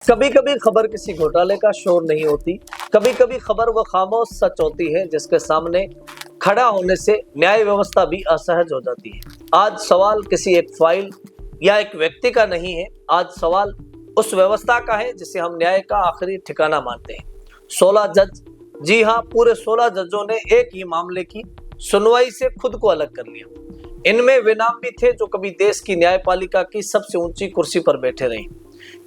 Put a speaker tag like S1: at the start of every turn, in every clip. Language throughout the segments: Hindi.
S1: कभी कभी खबर किसी घोटाले का शोर नहीं होती, कभी कभी खबर वो खामोश सच होती है जिसके सामने खड़ा होने से न्याय व्यवस्था भी असहज हो जाती है। आज सवाल किसी एक फाइल या एक व्यक्ति का नहीं है, आज सवाल उस व्यवस्था का है जिसे हम न्याय का आखिरी ठिकाना मानते हैं। 16 जज, जी हाँ, पूरे 16 जजों ने एक ही मामले की सुनवाई से खुद को अलग कर लिया। इनमें वे नाम भी थे जो कभी देश की न्यायपालिका की सबसे ऊंची कुर्सी पर बैठे रहे।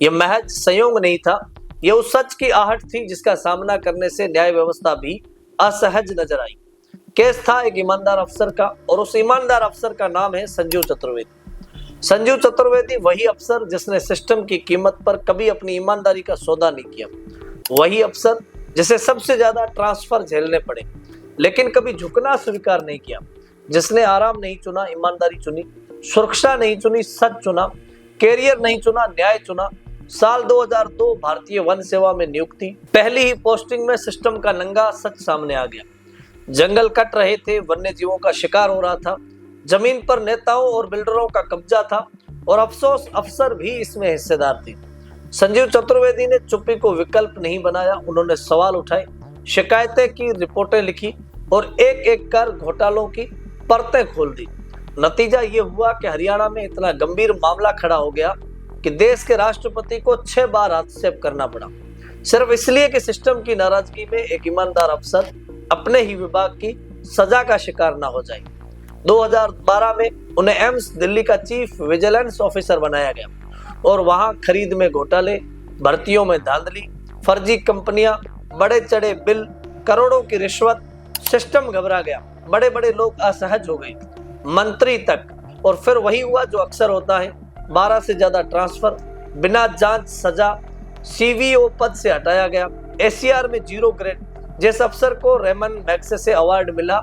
S1: यह महज संयोग नहीं था, यह उस सच की आहट थी जिसका सामना करने से न्याय व्यवस्था भी असहज नजर आई। केस था एक ईमानदार अफसर का, और उस ईमानदार अफसर का नाम है संजीव चतुर्वेदी। संजीव चतुर्वेदी वही अफसर जिसने सिस्टम की कीमत पर कभी अपनी ईमानदारी का सौदा नहीं किया, वही अफसर जिसे सबसे ज्यादा ट्रांसफर झेलने पड़े लेकिन कभी झुकना स्वीकार नहीं किया, जिसने आराम नहीं चुना, ईमानदारी चुनी, सुरक्षा नहीं चुनी, सच चुना, कैरियर नहीं चुना, न्याय चुना। साल 2002 भारतीय वन सेवा में नियुक्ति, पहली ही पोस्टिंग में सिस्टम का नंगा सच सामने आ गया। जंगल कट रहे थे, वन्य जीवों का शिकार हो रहा था, जमीन पर नेताओं और बिल्डरों का कब्जा था, और अफसोस अफसर भी इसमें हिस्सेदार थे। संजीव चतुर्वेदी ने चुप्पी को विकल्प नहीं बनाया, उन्होंने सवाल उठाए, शिकायतें की, रिपोर्टें लिखी और एक एक कर घोटालों की परतें खोल दी। नतीजा ये हुआ कि हरियाणा में इतना गंभीर मामला खड़ा हो गया कि देश के राष्ट्रपति को 6 बार हस्तक्षेप करना पड़ा, सिर्फ इसलिए कि सिस्टम की नाराजगी में एक ईमानदार अफसर अपने ही विभाग की सजा का शिकार ना हो जाए। 2012 में उन्हें एम्स दिल्ली का चीफ विजिलेंस ऑफिसर बनाया गया, और वहां खरीद में घोटाले, भर्तियों में धांधली, फर्जी कंपनियां, बड़े चढ़े बिल, करोड़ों की रिश्वत, सिस्टम घबरा गया, बड़े बड़े लोग असहज हो गए, मंत्री तक। और फिर वही हुआ जो अक्सर होता है, 12 से ज्यादा ट्रांसफर, बिना जांच सजा, सीवीओ पद से हटाया गया, एसीआर में 0 ग्रेड। जिस अफसर को रेमन मैग्सेसे अवार्ड मिला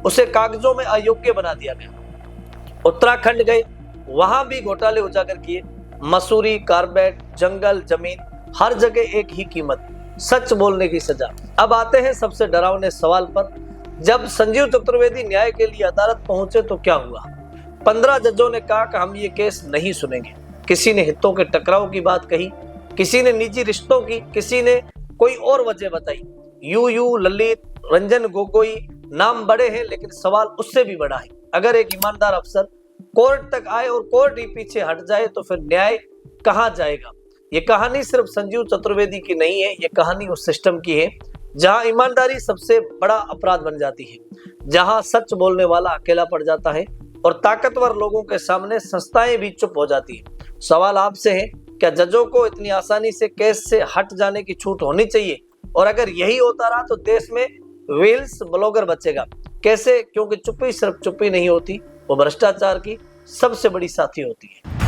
S1: उसे कागजों में अयोग्य बना दिया गया। उत्तराखंड गए, वहां भी घोटाले उजागर किए, मसूरी, कारबेट, जंगल, जमीन, हर जगह एक ही कीमत, सच बोलने की सजा। अब आते हैं सबसे डरावने सवाल पर। जब संजीव चतुर्वेदी न्याय के लिए अदालत पहुंचे तो क्या हुआ? 15 जजों ने कहा कि हम ये केस नहीं सुनेंगे। किसी ने हितों के टकराव की बात कही, किसी ने निजी रिश्तों की, किसी ने कोई और वजह बताई। यूयू, ललित, रंजन गोगोई, नाम बड़े हैं लेकिन सवाल उससे भी बड़ा है। अगर एक ईमानदार अफसर कोर्ट तक आए और कोर्ट ही पीछे हट जाए तो फिर न्याय कहां जाएगा? ये कहानी सिर्फ संजीव चतुर्वेदी की नहीं है, ये कहानी उस सिस्टम की है जहां ईमानदारी सबसे बड़ा अपराध बन जाती है, जहां सच बोलने वाला अकेला पड़ जाता है और ताकतवर लोगों के सामने संस्थाएं भी चुप हो जाती है। सवाल आपसे है, क्या जजों को इतनी आसानी से केस से हट जाने की छूट होनी चाहिए? और अगर यही होता रहा तो देश में व्हील्स ब्लॉगर बचेगा कैसे? क्योंकि चुप्पी सिर्फ चुप्पी नहीं होती, वो भ्रष्टाचार की सबसे बड़ी साथी होती है।